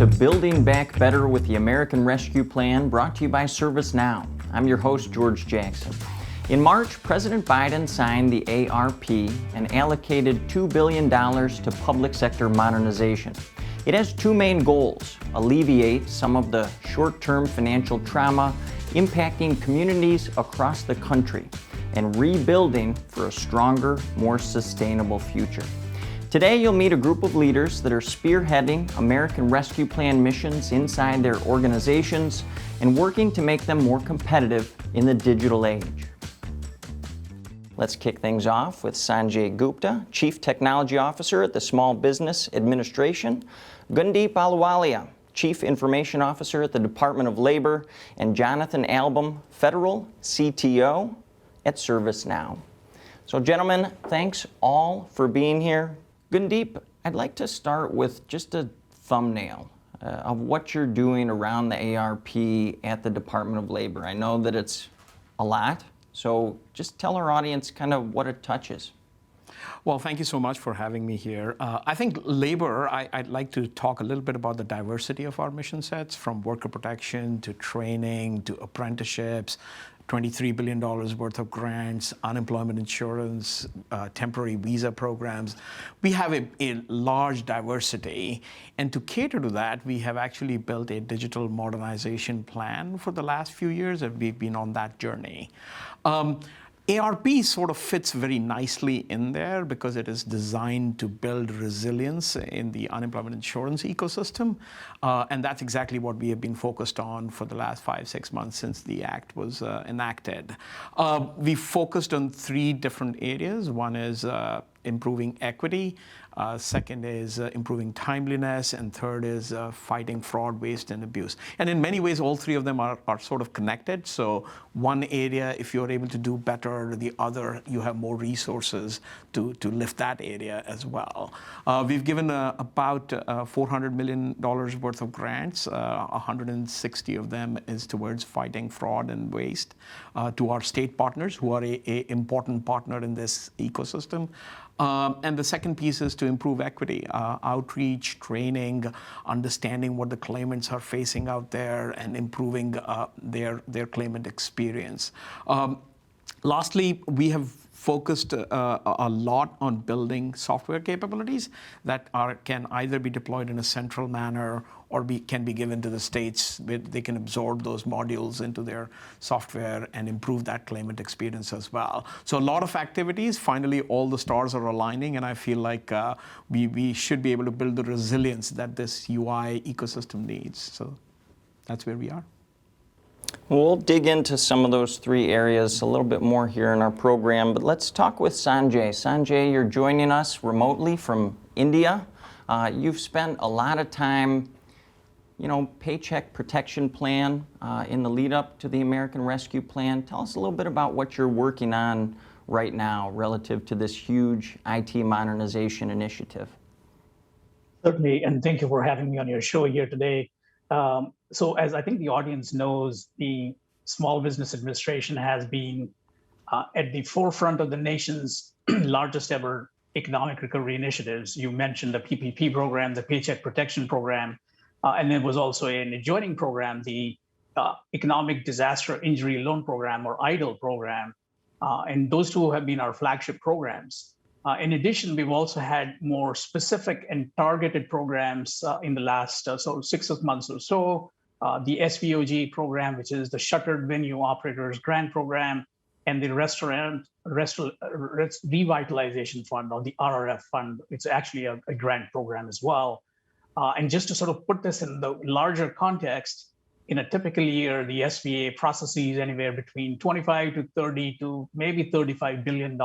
to Building Back Better with the American Rescue Plan, brought to you by ServiceNow. I'm your host, George Jackson. In March, President Biden signed the ARP and allocated $2 billion to public sector modernization. It has two main goals: alleviate some of the short-term financial trauma impacting communities across the country, and rebuilding for a stronger, more sustainable future. Today, you'll meet a group of leaders that are spearheading American Rescue Plan missions inside their organizations and working to make them more competitive in the digital age. Let's kick things off with Sanjay Gupta, Chief Technology Officer at the Small Business Administration, Gundeep Ahluwalia, Chief Information Officer at the Department of Labor, and Jonathan Album, Federal CTO at ServiceNow. So gentlemen, thanks all for being here. Gundeep, I'd like to start with just a thumbnail of what you're doing around the ARP at the Department of Labor. I know that it's a lot, so just tell our audience kind of what it touches. Well, thank you so much for having me here. I think labor, I'd like to talk a little bit about the diversity of our mission sets, from worker protection to training to apprenticeships, $23 billion worth of grants, unemployment insurance, temporary visa programs. We have a large diversity, and to cater to that, we have actually built a digital modernization plan for the last few years, and we've been on that journey. ARP sort of fits very nicely in there because it is designed to build resilience in the unemployment insurance ecosystem. And that's exactly what we have been focused on for the last 5-6 months since the act was enacted. We focused on 3 different areas. One is improving equity. Second is improving timeliness, and third is fighting fraud, waste, and abuse. And in many ways, all 3 of them are sort of connected. So one area, if you're able to do better, the other, you have more resources to lift that area as well. We've given about $400 million worth of grants. 160 of them is towards fighting fraud and waste to our state partners, who are a important partner in this ecosystem. And the second piece is to improve equity, outreach, training, understanding what the claimants are facing out there, and improving their claimant experience. Lastly, we have focused a lot on building software capabilities that can either be deployed in a central manner or can be given to the states where they can absorb those modules into their software and improve that claimant experience as well. So a lot of activities. Finally, all the stars are aligning, and I feel like we should be able to build the resilience that this UI ecosystem needs. So that's where we are. We'll dig into some of those 3 areas a little bit more here in our program, but let's talk with Sanjay. Sanjay, you're joining us remotely from India. You've spent a lot of time, Paycheck Protection Plan in the lead up to the American Rescue Plan. Tell us a little bit about what you're working on right now relative to this huge IT modernization initiative. Certainly, and thank you for having me on your show here today. So as I think the audience knows, the Small Business Administration has been at the forefront of the nation's largest ever economic recovery initiatives. You mentioned the PPP program, the Paycheck Protection Program, and there was also an adjoining program, the Economic Disaster Injury Loan Program, or EIDL program. And those 2 have been our flagship programs. In addition, we've also had more specific and targeted programs in the last 6 months or so. The SVOG program, which is the Shuttered Venue Operators Grant Program, and the Restaurant Revitalization Fund, or the RRF Fund. It's actually a grant program as well. And just to sort of put this in the larger context, in a typical year, the SBA processes anywhere between 25 to 30 to maybe $35 billion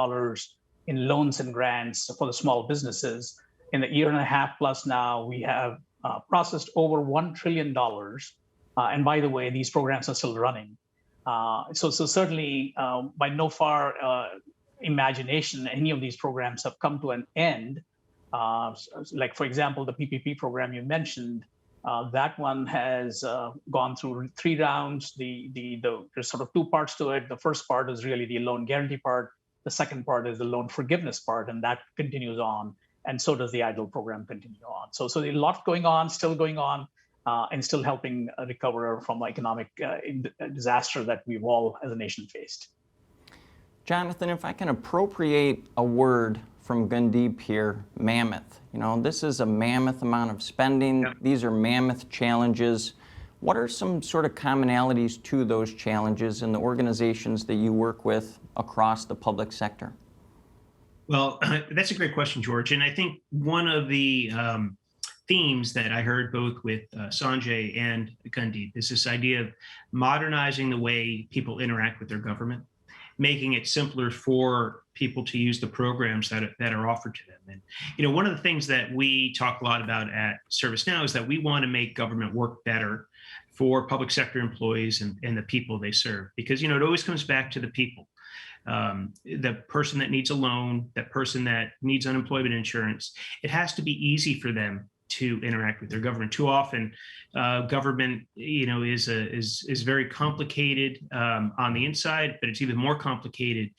in loans and grants for the small businesses. In the year and a half plus now, we have processed over $1 trillion. And by the way, these programs are still running. So certainly, by no far imagination, any of these programs have come to an end. Like, for example, the PPP program you mentioned, that one has gone through 3 rounds. There's sort of 2 parts to it. The first part is really the loan guarantee part. The second part is the loan forgiveness part, and that continues on. And so does the EIDL program continue on. So a lot going on, still going on. and still helping recover from economic disaster that we've all as a nation faced. Jonathan, if I can appropriate a word from Gundeep here, Mammoth. This is a mammoth amount of spending. Yep. These are mammoth challenges. What are some sort of commonalities to those challenges in the organizations that you work with across the public sector? Well, that's a great question, George. And I think one of the themes that I heard both with Sanjay and Gundeep is this idea of modernizing the way people interact with their government, making it simpler for people to use the programs that are offered to them. And one of the things that we talk a lot about at ServiceNow is that we want to make government work better for public sector employees and the people they serve, because it always comes back to the people. The person that needs a loan, that person that needs unemployment insurance, it has to be easy for them to interact with their government. Too often, government, is very complicated on the inside, but it's even more complicated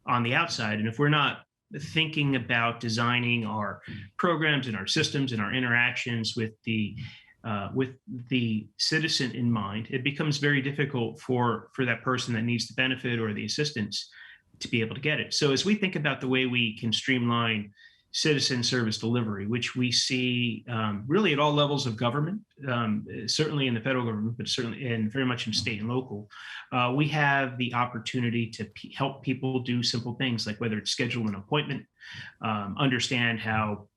on the outside. And if we're not thinking about designing our programs and our systems and our interactions with the citizen in mind, it becomes very difficult for that person that needs the benefit or the assistance to be able to get it. So as we think about the way we can streamline citizen service delivery, which we see really at all levels of government, certainly in the federal government, but certainly and very much in state and local, we have the opportunity to help people do simple things like whether it's schedule an appointment, understand how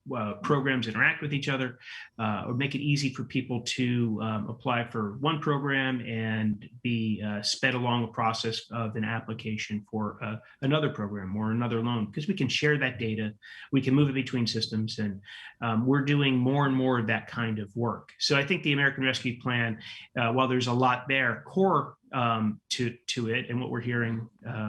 programs interact with each other, or make it easy for people to apply for one program and be sped along a process of an application for another program or another loan, because we can share that data, we can move it between systems, and we're doing more and more of that kind of work. So I think the American Rescue Plan, while there's a lot there, core to it, and what we're hearing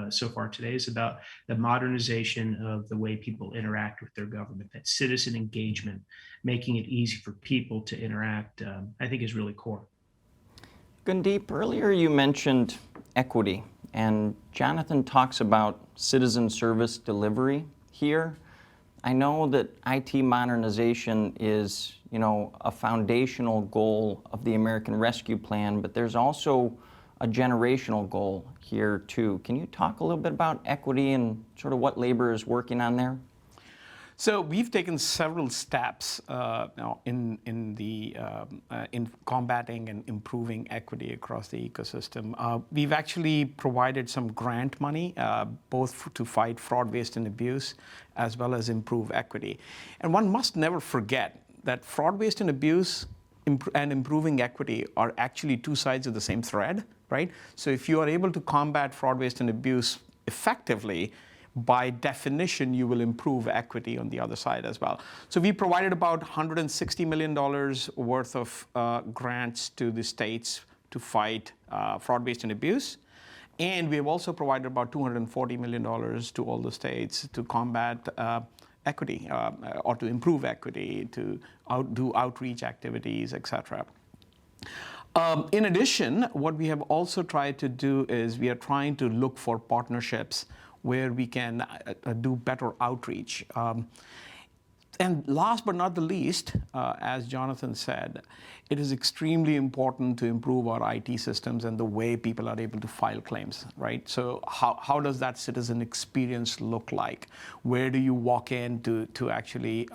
so far today is about the modernization of the way people interact with their government, that citizen engagement, making it easy for people to interact, I think is really core. Gundeep, earlier you mentioned equity, and Jonathan talks about citizen service delivery here. I know that IT modernization is, a foundational goal of the American Rescue Plan, but there's also a generational goal here too. Can you talk a little bit about equity and sort of what labor is working on there? So we've taken several steps now in combating and improving equity across the ecosystem. We've actually provided some grant money, both to fight fraud, waste, and abuse, as well as improve equity. And one must never forget that fraud, waste, and abuse and improving equity are actually two sides of the same thread, right? So if you are able to combat fraud, waste, and abuse effectively, by definition, you will improve equity on the other side as well. So we provided about $160 million worth of grants to the states to fight fraud, waste, and abuse. And we have also provided about $240 million to all the states to combat equity or to improve equity, to do outreach activities, et cetera. In addition, what we have also tried to do is we are trying to look for partnerships where we can do better outreach. And last but not the least, as Jonathan said, it is extremely important to improve our IT systems and the way people are able to file claims, right? So how does that citizen experience look like? Where do you walk in to actually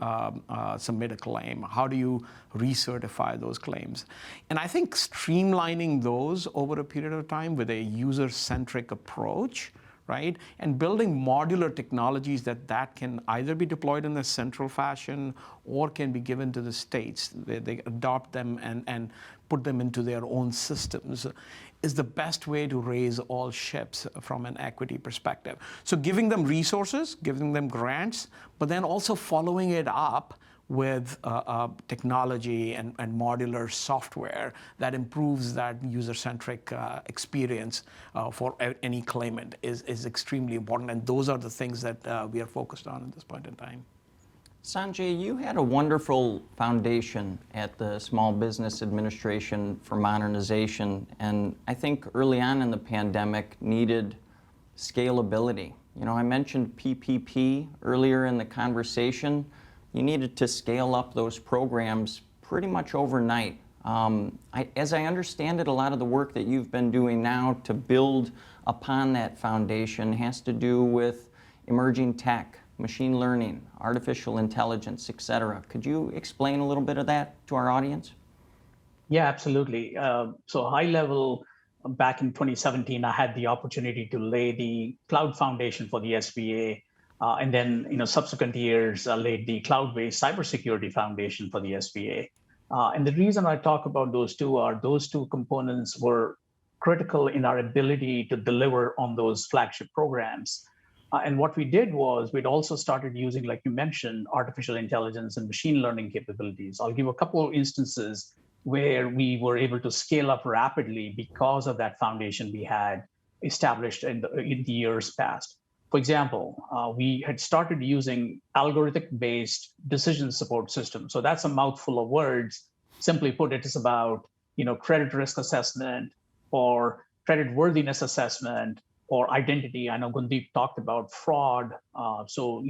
submit a claim? How do you recertify those claims? And I think streamlining those over a period of time with a user-centric approach, right? And building modular technologies that can either be deployed in a central fashion or can be given to the states. They adopt them and put them into their own systems is the best way to raise all ships from an equity perspective. So giving them resources, giving them grants, but then also following it up with technology and modular software that improves that user-centric experience for any claimant is extremely important. And those are the things that we are focused on at this point in time. Sanjay, you had a wonderful foundation at the Small Business Administration for Modernization, and I think early on in the pandemic needed scalability. I mentioned PPP earlier in the conversation. You needed to scale up those programs pretty much overnight As I understand it, a lot of the work that you've been doing now to build upon that foundation has to do with emerging tech, machine learning, artificial intelligence, et cetera. Could you explain a little bit of that to our audience? Yeah, absolutely. So high level, back in 2017, I had the opportunity to lay the cloud foundation for the SBA. And then, subsequent years, laid the cloud-based cybersecurity foundation for the SBA. And the reason I talk about those two are those two components were critical in our ability to deliver on those flagship programs. And what we did was we'd also started using, like you mentioned, artificial intelligence and machine learning capabilities. I'll give a couple of instances where we were able to scale up rapidly because of that foundation we had established in the years past. For example, we had started using algorithmic-based decision support systems. So that's a mouthful of words. Simply put, it is about credit risk assessment or credit worthiness assessment or identity. I know Gundeep talked about fraud. So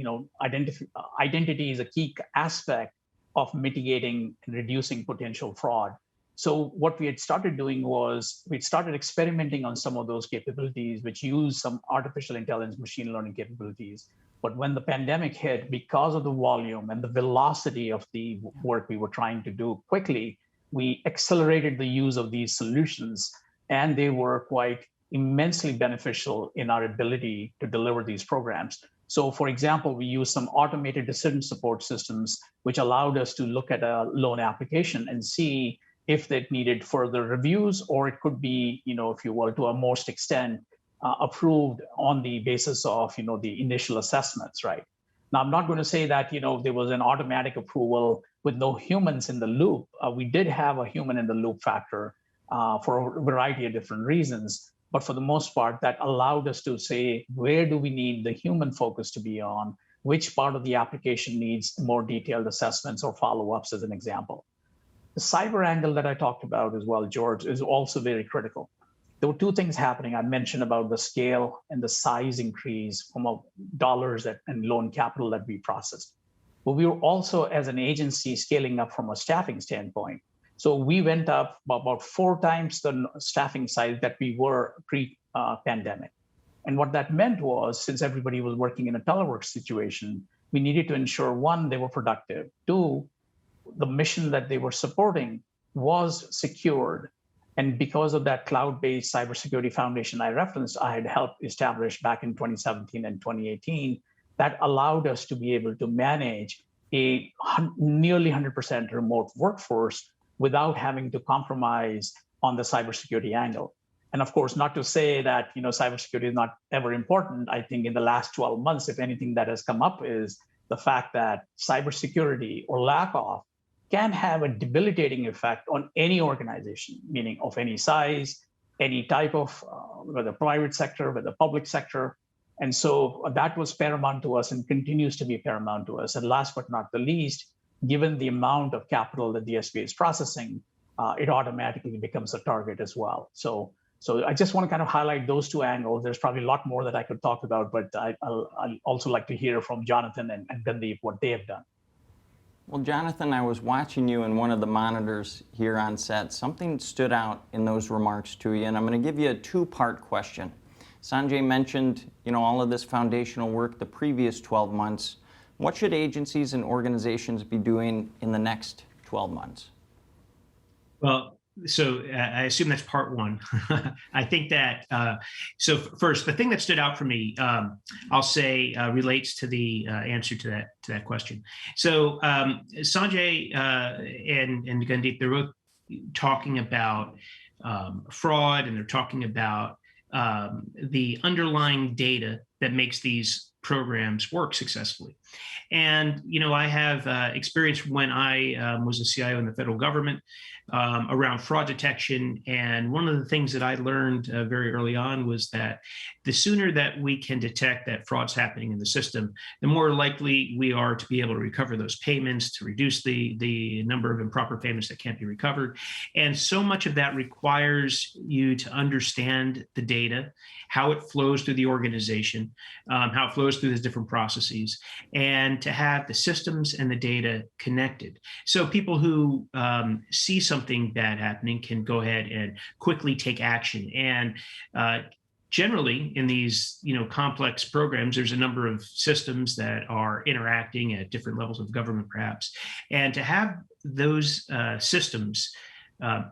identity is a key aspect of mitigating and reducing potential fraud. So what we had started doing was we started experimenting on some of those capabilities, which use some artificial intelligence, machine learning capabilities. But when the pandemic hit, because of the volume and the velocity of the work we were trying to do quickly, we accelerated the use of these solutions, and they were quite immensely beneficial in our ability to deliver these programs. So for example, we use some automated decision support systems, which allowed us to look at a loan application and see if it needed further reviews, or it could be, if you will, to a most extent, approved on the basis of, the initial assessments, right? Now, I'm not going to say that, there was an automatic approval with no humans in the loop. We did have a human in the loop factor for a variety of different reasons. But for the most part, that allowed us to say, where do we need the human focus to be on? Which part of the application needs more detailed assessments or follow-ups, as an example? The cyber angle that I talked about as well, George, is also very critical. There were two things happening. I mentioned about the scale and the size increase from dollars and loan capital that we processed. But we were also, as an agency, scaling up from a staffing standpoint. So we went up about 4 times the staffing size that we were pre-pandemic. And what that meant was, since everybody was working in a telework situation, we needed to ensure, one, they were productive. 2, the mission that they were supporting was secured. And because of that cloud-based cybersecurity foundation I referenced, I had helped establish back in 2017 and 2018, that allowed us to be able to manage a nearly 100% remote workforce without having to compromise on the cybersecurity angle. And of course, not to say that cybersecurity is not ever important. I think in the last 12 months, if anything that has come up is the fact that cybersecurity or lack of can have a debilitating effect on any organization, meaning of any size, any type of, whether private sector, whether public sector. And so that was paramount to us and continues to be paramount to us. And last but not the least, given the amount of capital that the SBA is processing, it automatically becomes a target as well. So I just want to kind of highlight those two angles. There's probably a lot more that I could talk about, but I'll also like to hear from Jonathan and Gundeep what they have done. Well, Jonathan, I was watching you in one of the monitors here on set. Something stood out in those remarks to you, and I'm going to give you a 2-part question. Sanjay mentioned, all of this foundational work the previous 12 months. What should agencies and organizations be doing in the next 12 months? Well, so I assume that's part one. I think that, so first, the thing that stood out for me, I'll say relates to the answer to that question. So Sanjay and Gundeep, they're both talking about fraud, and they're talking about the underlying data that makes these programs work successfully. And, I have experience when I was a CIO in the federal government around fraud detection. And one of the things that I learned very early on was that the sooner that we can detect that fraud's happening in the system, the more likely we are to be able to recover those payments, to reduce the number of improper payments that can't be recovered. And so much of that requires you to understand the data, how it flows through the organization, how it flows flows through these different processes, and to have the systems and the data connected. So people who see something bad happening can go ahead and quickly take action. And generally, in these complex programs, there's a number of systems that are interacting at different levels of government, perhaps, and to have those systems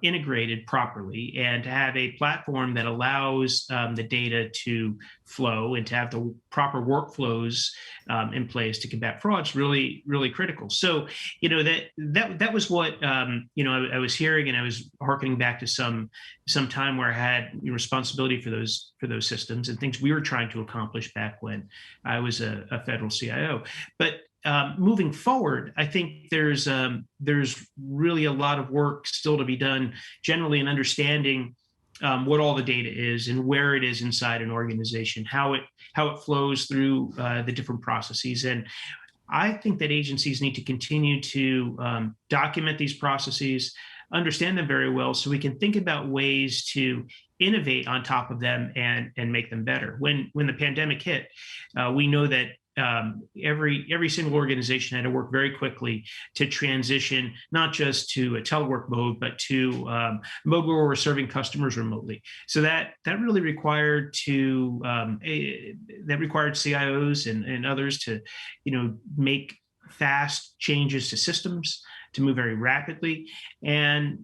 integrated properly, and to have a platform that allows the data to flow and to have the proper workflows in place to combat fraud is really, really critical. So, that was what I was hearing, and I was harkening back to some time where I had responsibility for those systems and things we were trying to accomplish back when I was a federal CIO. But moving forward, I think there's really a lot of work still to be done, generally in understanding what all the data is and where it is inside an organization, how it flows through the different processes. And I think that agencies need to continue to document these processes, understand them very well, so we can think about ways to innovate on top of them and make them better. When the pandemic hit, we know that every single organization had to work very quickly to transition, not just to a telework mode, but to mode where we're serving customers remotely. So that really required CIOs and others to, make fast changes to systems, to move very rapidly, and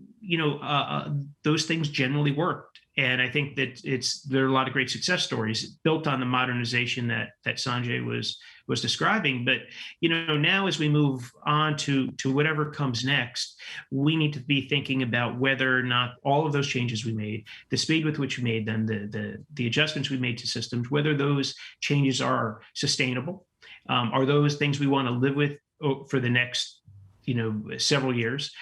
those things generally worked. And I think that there are a lot of great success stories built on the modernization that Sanjay was describing. But now as we move on to whatever comes next, we need to be thinking about whether or not all of those changes we made, the speed with which we made them, the adjustments we made to systems, whether those changes are sustainable, are those things we want to live with for the next several years,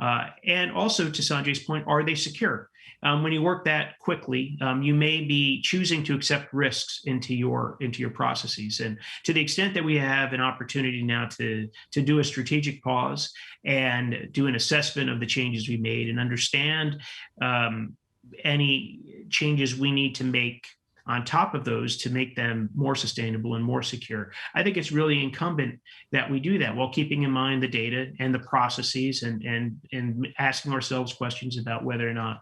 and also to Sanjay's point, are they secure? When you work that quickly, you may be choosing to accept risks into your processes. And to the extent that we have an opportunity now to do a strategic pause and do an assessment of the changes we made and understand any changes we need to make on top of those to make them more sustainable and more secure, I think it's really incumbent that we do that while keeping in mind the data and the processes and asking ourselves questions about whether or not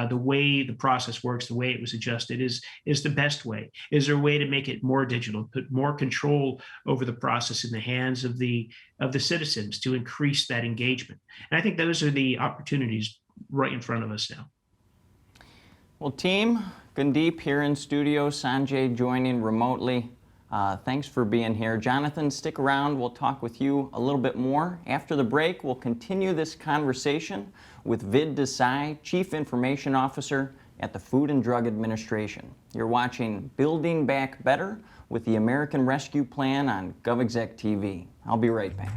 the way the process works, the way it was adjusted is the best way. Is there a way to make it more digital, put more control over the process in the hands of the citizens to increase that engagement? And I think those are the opportunities right in front of us now. Well, team, Gundeep here in studio, Sanjay joining remotely. Thanks for being here. Jonathan, stick around. We'll talk with you a little bit more. After the break, we'll continue this conversation with Vid Desai, Chief Information Officer at the Food and Drug Administration. You're watching Building Back Better with the American Rescue Plan on GovExec TV. I'll be right back.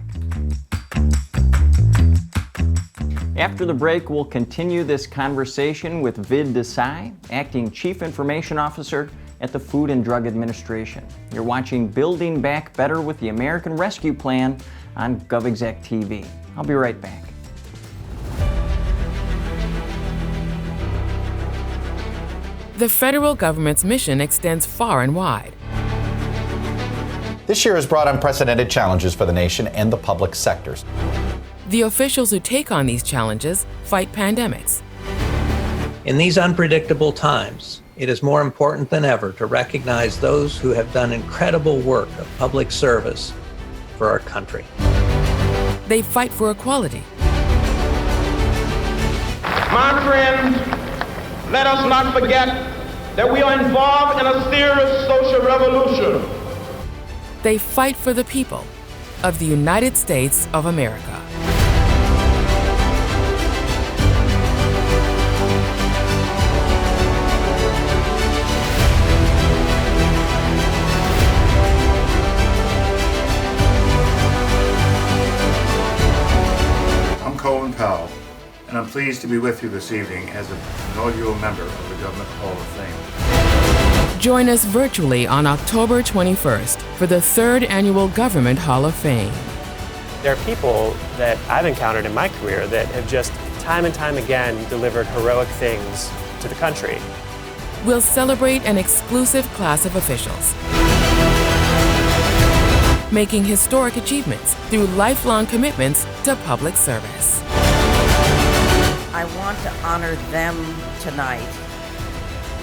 After the break, we'll continue this conversation with Vid Desai, Acting Chief Information Officer at the Food and Drug Administration. You're watching Building Back Better with the American Rescue Plan on GovExec TV. I'll be right back. The federal government's mission extends far and wide. This year has brought unprecedented challenges for the nation and the public sectors. The officials who take on these challenges fight pandemics. In these unpredictable times, it is more important than ever to recognize those who have done incredible work of public service for our country. They fight for equality. My friends, let us not forget that we are involved in a serious social revolution. They fight for the people of the United States of America. And I'm pleased to be with you this evening as an inaugural member of the Government Hall of Fame. Join us virtually on October 21st for the 3rd Annual Government Hall of Fame. There are people that I've encountered in my career that have just time and time again delivered heroic things to the country. We'll celebrate an exclusive class of officials. making historic achievements through lifelong commitments to public service. I want to honor them tonight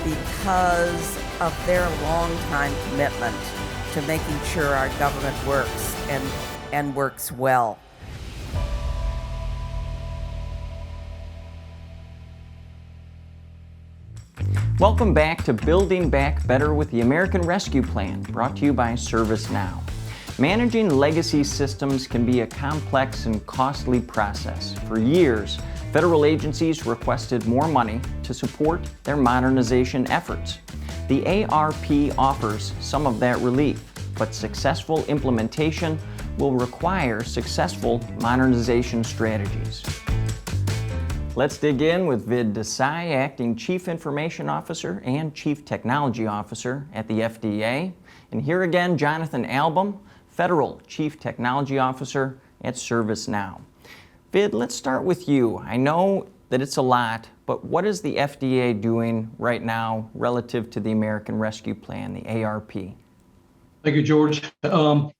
because of their long-time commitment to making sure our government works and works well. Welcome back to Building Back Better with the American Rescue Plan, brought to you by ServiceNow. Managing legacy systems can be a complex and costly process. For years, federal agencies requested more money to support their modernization efforts. The ARP offers some of that relief, but successful implementation will require successful modernization strategies. Let's dig in with Vid Desai, Acting Chief Information Officer and Chief Technology Officer at the FDA. And here again, Jonathan Album, Federal Chief Technology Officer at ServiceNow. Vid, let's start with you. I know that it's a lot, but what is the FDA doing right now relative to the American Rescue Plan, the ARP? Thank you, George. Relative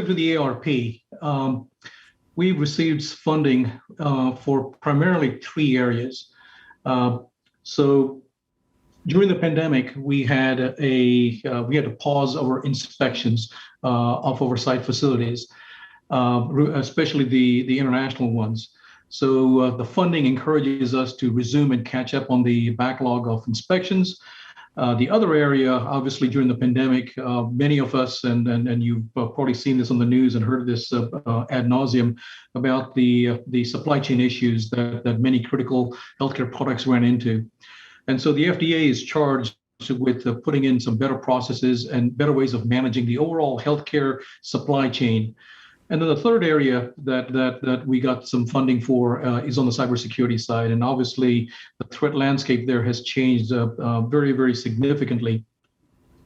to the ARP, we received funding for primarily three areas. During the pandemic, we had to pause our inspections of our site facilities, especially the international ones. So the funding encourages us to resume and catch up on the backlog of inspections. The other area, obviously, during the pandemic, many of us, and you've probably seen this on the news and heard this ad nauseum about the supply chain issues that many critical healthcare products ran into. And so the FDA is charged with putting in some better processes and better ways of managing the overall healthcare supply chain. And then the third area that we got some funding for is on the cybersecurity side. And obviously, the threat landscape there has changed very, very significantly.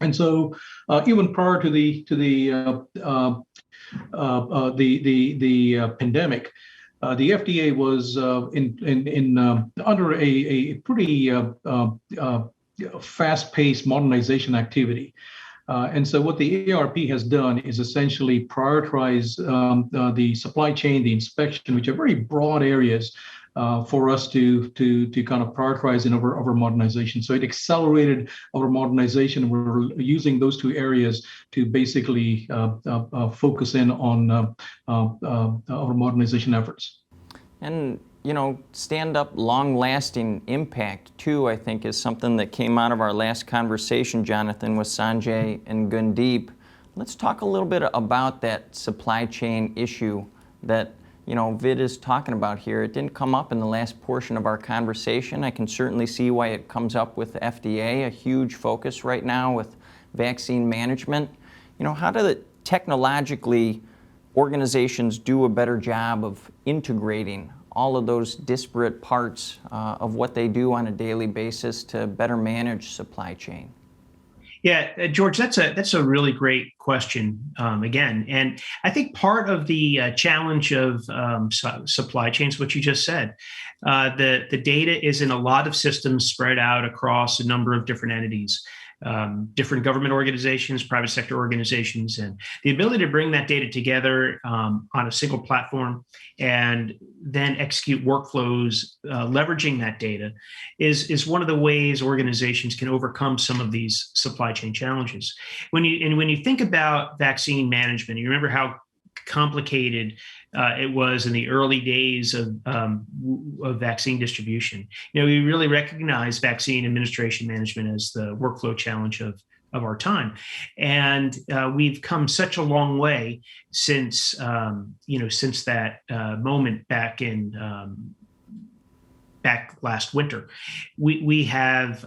And so, even prior to the pandemic, the FDA was under a pretty fast-paced modernization activity. And so what the ARP has done is essentially prioritize the supply chain, the inspection, which are very broad areas for us to kind of prioritize in our modernization. So it accelerated our modernization. We're using those two areas to basically focus in on our modernization efforts. And stand up, long-lasting impact, too, I think, is something that came out of our last conversation, Jonathan, with Sanjay and Gundeep. Let's talk a little bit about that supply chain issue that, Vid is talking about here. It didn't come up in the last portion of our conversation. I can certainly see why it comes up with the FDA, a huge focus right now with vaccine management. How do technologically organizations do a better job of integrating all of those disparate parts of what they do on a daily basis to better manage supply chain? Yeah, George, that's a really great question again. And I think part of the challenge of supply chains, what you just said, the data is in a lot of systems spread out across a number of different entities. Different government organizations, private sector organizations, and the ability to bring that data together on a single platform and then execute workflows leveraging that data is one of the ways organizations can overcome some of these supply chain challenges. When you think about vaccine management, you remember how complicated it was in the early days of vaccine distribution. We really recognize vaccine administration management as the workflow challenge of our time, and we've come such a long way since that moment back last winter. We have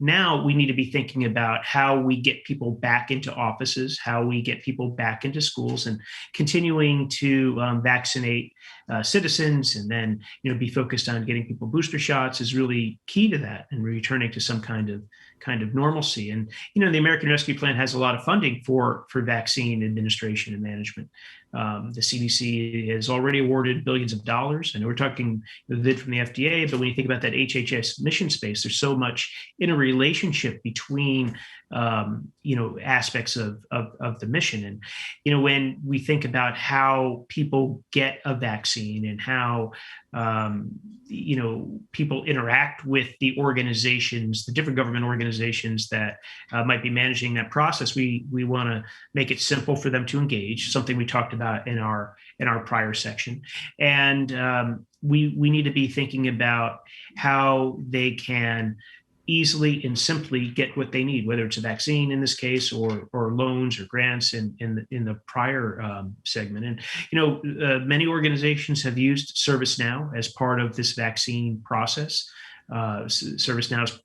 now we need to be thinking about how we get people back into offices, how we get people back into schools, and continuing to vaccinate citizens, and then be focused on getting people booster shots is really key to that, and returning to some kind of normalcy. And the American Rescue Plan has a lot of funding for vaccine administration and management. The CDC has already awarded billions of dollars. I know we're talking the vid from the FDA, but when you think about that HHS mission space, there's so much interrelationship between aspects of the mission. And when we think about how people get a vaccine and how people interact with the organizations, the different government organizations that might be managing that process, we want to make it simple for them to engage, something we talked about in our prior section. And we need to be thinking about how they can easily and simply get what they need, whether it's a vaccine in this case, or loans or grants in the prior segment. And many organizations have used ServiceNow as part of this vaccine process. ServiceNow's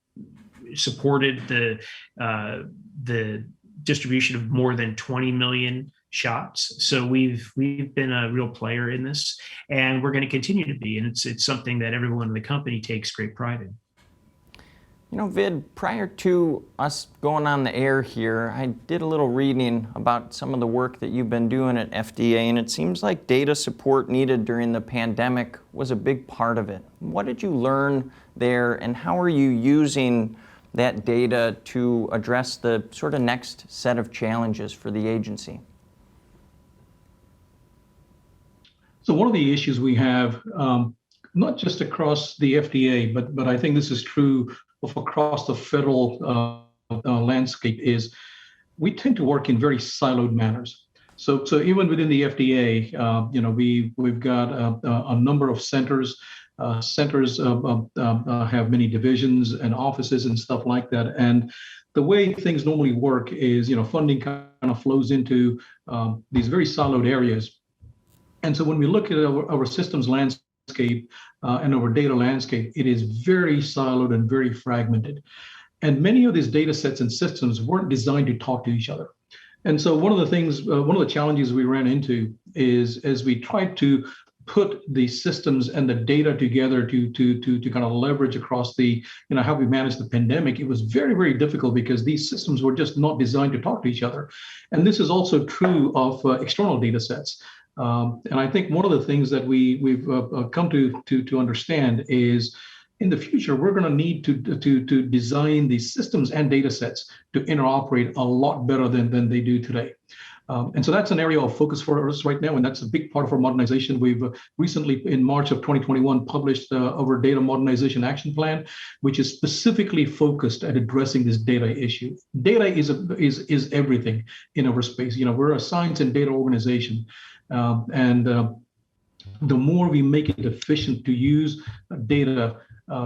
supported the distribution of more than 20 million shots. So we've been a real player in this, and we're going to continue to be. And it's something that everyone in the company takes great pride in. Vid, prior to us going on the air here, I did a little reading about some of the work that you've been doing at FDA, and it seems like data support needed during the pandemic was a big part of it. What did you learn there, and how are you using that data to address the sort of next set of challenges for the agency? So one of the issues we have, not just across the FDA, but I think this is true of across the federal landscape, is we tend to work in very siloed manners. So even within the FDA, we've got a number of centers. Centers have many divisions and offices and stuff like that. And the way things normally work is, funding kind of flows into these very siloed areas. And so when we look at our systems landscape and our data landscape, it is very siloed and very fragmented. And many of these data sets and systems weren't designed to talk to each other. And so one of the challenges we ran into is, as we tried to put the systems and the data together to kind of leverage across the, how we manage the pandemic, it was very, very difficult because these systems were just not designed to talk to each other. And this is also true of external data sets. And I think one of the things that we've come to understand is, in the future, we're going to need to design these systems and data sets to interoperate a lot better than they do today. And so that's an area of focus for us right now, and that's a big part of our modernization. We've recently, in March of 2021, published our Data Modernization Action Plan, which is specifically focused at addressing this data issue. Data is everything in our space. We're a science and data organization. And the more we make it efficient to use data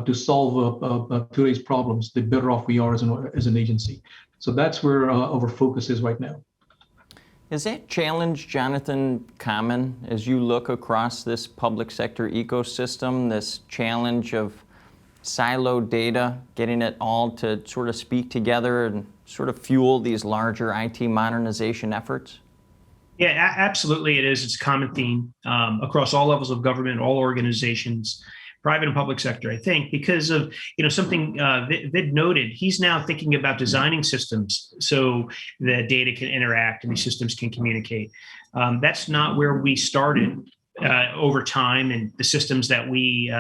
to solve today's problems, the better off we are as an agency. So that's where our focus is right now. Is that challenge, Jonathan, common as you look across this public sector ecosystem, this challenge of siloed data, getting it all to sort of speak together and sort of fuel these larger IT modernization efforts? Yeah, absolutely it is. It's a common theme across all levels of government, all organizations, private and public sector, I think, because of something Vid noted. He's now thinking about designing systems so the data can interact and these systems can communicate. That's not where we started over time, and the systems that we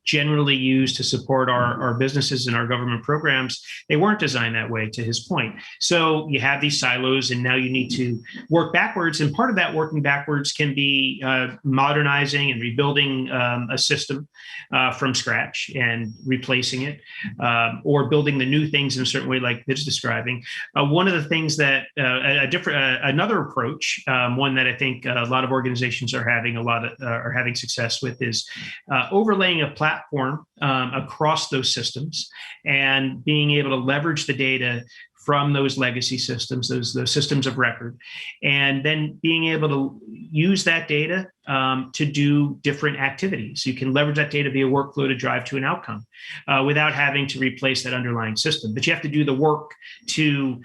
generally use to support our businesses and our government programs, they weren't designed that way, to his point. So you have these silos, and now you need to work backwards. And part of that working backwards can be modernizing and rebuilding a system from scratch and replacing it, or building the new things in a certain way, like Vid's describing. One of the things that another approach, one that I think a lot of organizations are having success with, is overlaying a platform across those systems and being able to leverage the data from those legacy systems, those systems of record, and then being able to use that data to do different activities. You can leverage that data via workflow to drive to an outcome without having to replace that underlying system. But you have to do the work to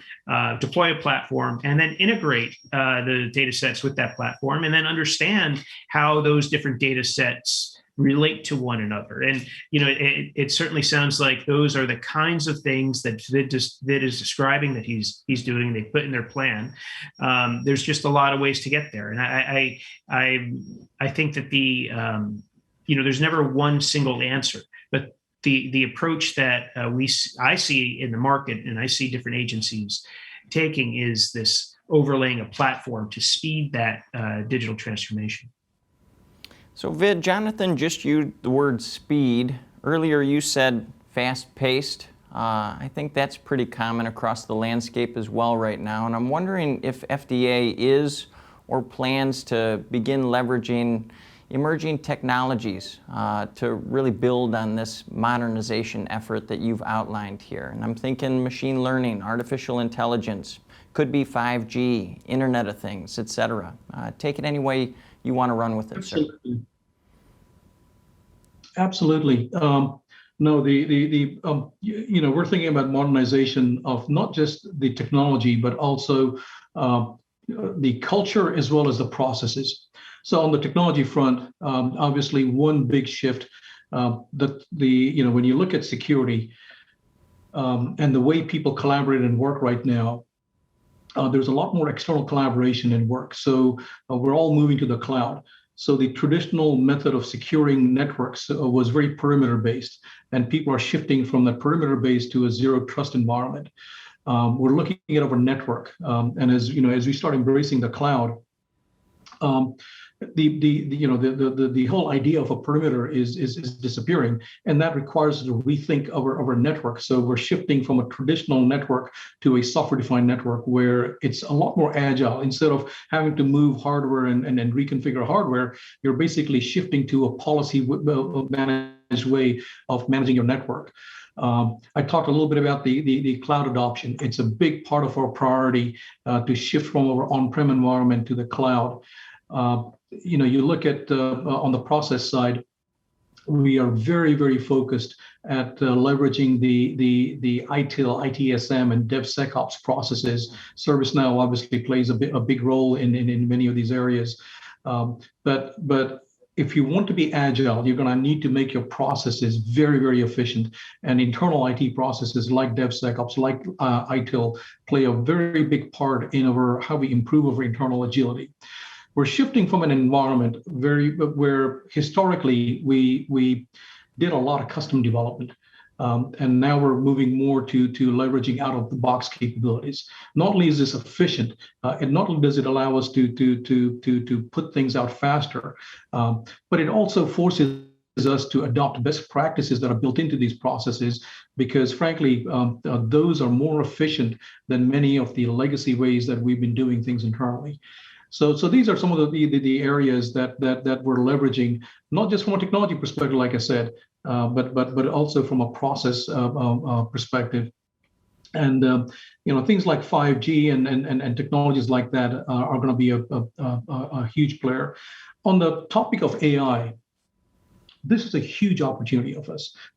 deploy a platform and then integrate the data sets with that platform, and then understand how those different data sets relate to one another. And it certainly sounds like those are the kinds of things that Vid is describing that he's doing, they put in their plan. There's just a lot of ways to get there, and I think that there's never one single answer, but the approach that I see in the market, and I see different agencies taking, is this overlaying a platform to speed that digital transformation. So Vid, Jonathan just used the word speed. Earlier you said fast-paced. I think that's pretty common across the landscape as well right now. And I'm wondering if FDA is or plans to begin leveraging emerging technologies to really build on this modernization effort that you've outlined here. And I'm thinking machine learning, artificial intelligence, could be 5G, Internet of Things, et cetera. Take it any way you want to run with it, Absolutely. sir. Absolutely. No, we're thinking about modernization of not just the technology, but also the culture as well as the processes. So on the technology front, obviously one big shift when you look at security and the way people collaborate and work right now, there's a lot more external collaboration and work. So we're all moving to the cloud. So the traditional method of securing networks was very perimeter based, and people are shifting from that perimeter based to a zero trust environment. We're looking at our network, and as we start embracing the cloud, the whole idea of a perimeter is disappearing, and that requires us to rethink our network. So we're shifting from a traditional network to a software-defined network where it's a lot more agile. Instead of having to move hardware and reconfigure hardware, you're basically shifting to a policy managed way of managing your network. I talked a little bit about the cloud adoption. It's a big part of our priority to shift from our on-prem environment to the cloud. You look at on the process side, we are very, very focused at leveraging the ITIL, ITSM, and DevSecOps processes. ServiceNow obviously plays a big role in many of these areas. But if you want to be agile, you're going to need to make your processes very, very efficient. And internal IT processes like DevSecOps, like ITIL, play a very big part in how we improve our internal agility. We're shifting from an environment where historically we did a lot of custom development, and now we're moving more to leveraging out-of-the-box capabilities. Not only is this efficient, and not only does it allow us to put things out faster, but it also forces us to adopt best practices that are built into these processes, because frankly, those are more efficient than many of the legacy ways that we've been doing things internally. So these are some of the areas that we're leveraging, not just from a technology perspective, like I said, but also from a process perspective. And things like 5G and technologies like that are going to be a huge player. On the topic of AI, this is a huge opportunity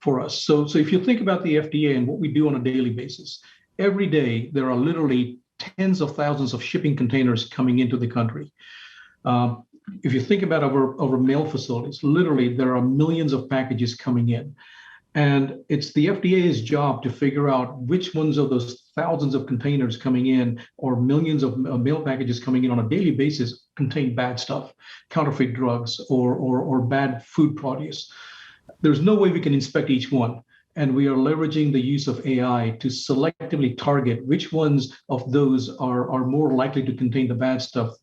for us. So if you think about the FDA and what we do on a daily basis, every day there are literally tens of thousands of shipping containers coming into the country. If you think about our mail facilities, literally there are millions of packages coming in. And it's the FDA's job to figure out which ones of those thousands of containers coming in or millions of mail packages coming in on a daily basis contain bad stuff, counterfeit drugs or bad food produce. There's no way we can inspect each one. And we are leveraging the use of AI to selectively target which ones of those are more likely to contain the bad stuff,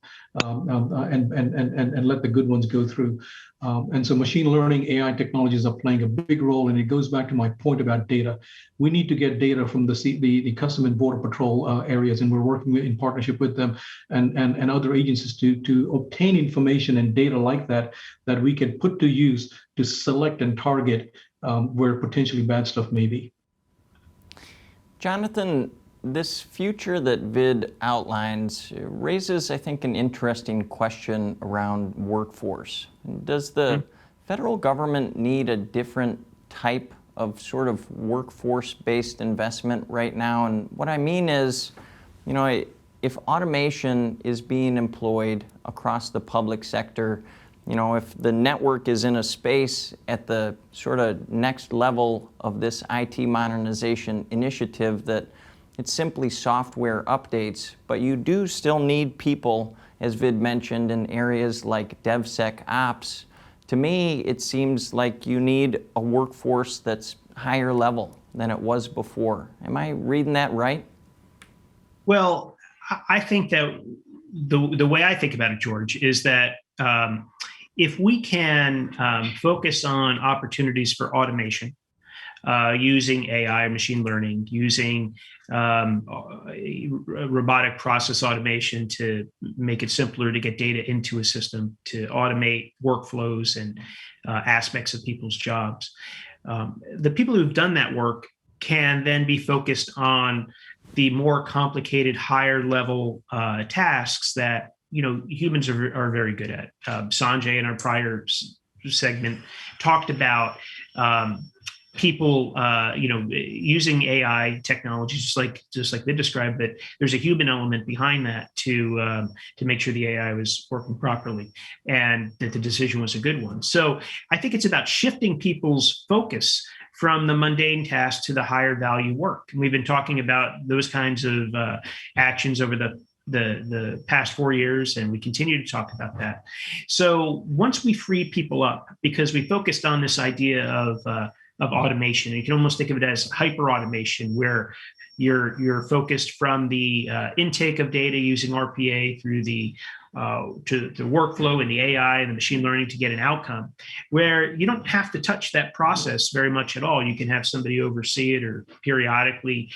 and let the good ones go through. And so machine learning, AI technologies are playing a big role, and it goes back to my point about data. We need to get data from the Custom and Border Patrol areas, and we're working in partnership with them and other agencies to obtain information and data like that we can put to use to select and target where potentially bad stuff may be. Jonathan, this future that Vid outlines raises, I think, an interesting question around workforce. Does the federal government need a different type of sort of workforce-based investment right now? And what I mean is, if automation is being employed across the public sector, if the network is in a space at the sort of next level of this IT modernization initiative, that it's simply software updates, but you do still need people, as Vid mentioned, in areas like DevSecOps To me, it seems like you need a workforce that's higher level than it was before. Am I reading that right? Well, I think that the way I think about it, George, is that if we can focus on opportunities for automation, using AI, machine learning, using robotic process automation to make it simpler to get data into a system, to automate workflows and aspects of people's jobs. The people who've done that work can then be focused on the more complicated, higher level tasks that humans are very good at. Sanjay in our prior segment talked about people using AI technology, just like they described, that there's a human element behind that to make sure the AI was working properly and that the decision was a good one. So I think it's about shifting people's focus from the mundane tasks to the higher value work. And we've been talking about those kinds of actions over the past 4 years, and we continue to talk about that. So once we free people up, because we focused on this idea of automation, you can almost think of it as hyper automation, where you're focused from the intake of data using RPA through to the workflow and the AI and the machine learning to get an outcome, where you don't have to touch that process very much at all. You can have somebody oversee it or periodically,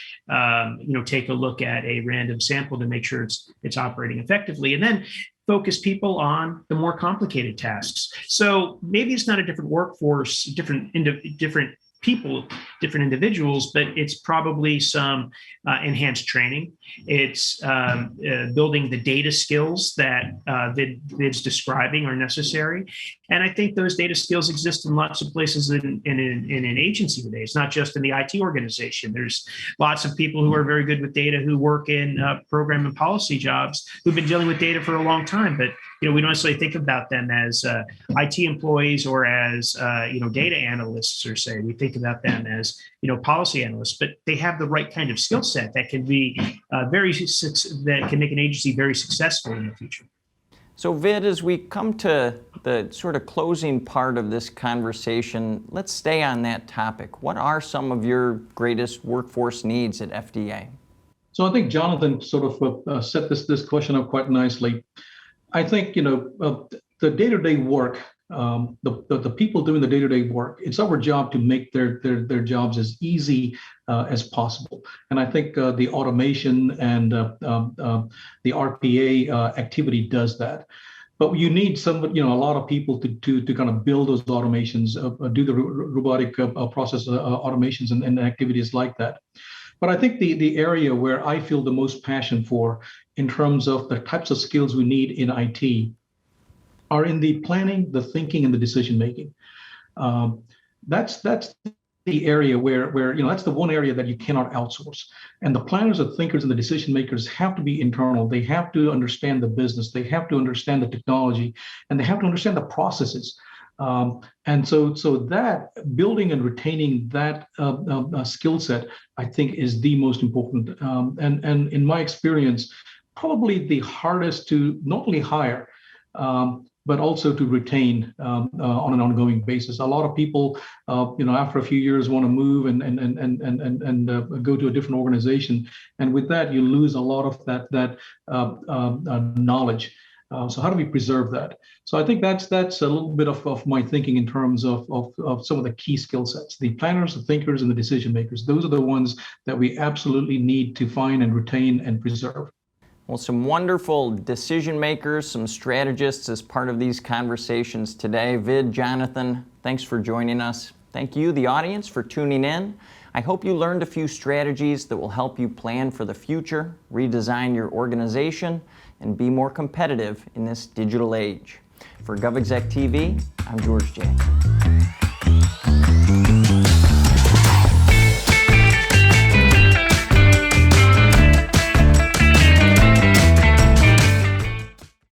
take a look at a random sample to make sure it's operating effectively, and then focus people on the more complicated tasks. So maybe it's not a different workforce, different people, different individuals, but it's probably some enhanced training. It's building the data skills that Vid's describing are necessary. And I think those data skills exist in lots of places in an agency today. It's not just in the IT organization. There's lots of people who are very good with data who work in program and policy jobs who've been dealing with data for a long time, but we don't necessarily think about them as IT employees or as data analysts, or say we think about them as policy analysts. But they have the right kind of skill set that can be that can make an agency very successful in the future. So Vid, as we come to the sort of closing part of this conversation, let's stay on that topic. What are some of your greatest workforce needs at FDA? So I think Jonathan sort of set this question up quite nicely. I think, the day-to-day work, the people doing the day-to-day work, it's our job to make their jobs as easy as possible. And I think the automation and the RPA activity does that. But you need a lot of people to kind of build those automations, do the robotic process automations and activities like that. But I think the area where I feel the most passion for in terms of the types of skills we need in IT are in the planning, the thinking, and the decision making. That's the area where that's the one area that you cannot outsource. And the planners, the thinkers, and the decision makers have to be internal. They have to understand the business. They have to understand the technology, and they have to understand the processes. And so that building and retaining that skill set, I think, is the most important. And in my experience, probably the hardest to not only hire, but also to retain on an ongoing basis. A lot of people, after a few years, want to move and go to a different organization, and with that, you lose a lot of that knowledge. So how do we preserve that? So I think that's a little bit of my thinking in terms of some of the key skill sets. The planners, the thinkers, and the decision makers. Those are the ones that we absolutely need to find and retain and preserve. Well, some wonderful decision makers, some strategists as part of these conversations today. Vid, Jonathan, thanks for joining us. Thank you, the audience, for tuning in. I hope you learned a few strategies that will help you plan for the future, redesign your organization, and be more competitive in this digital age. For GovExec TV, I'm George Jackson.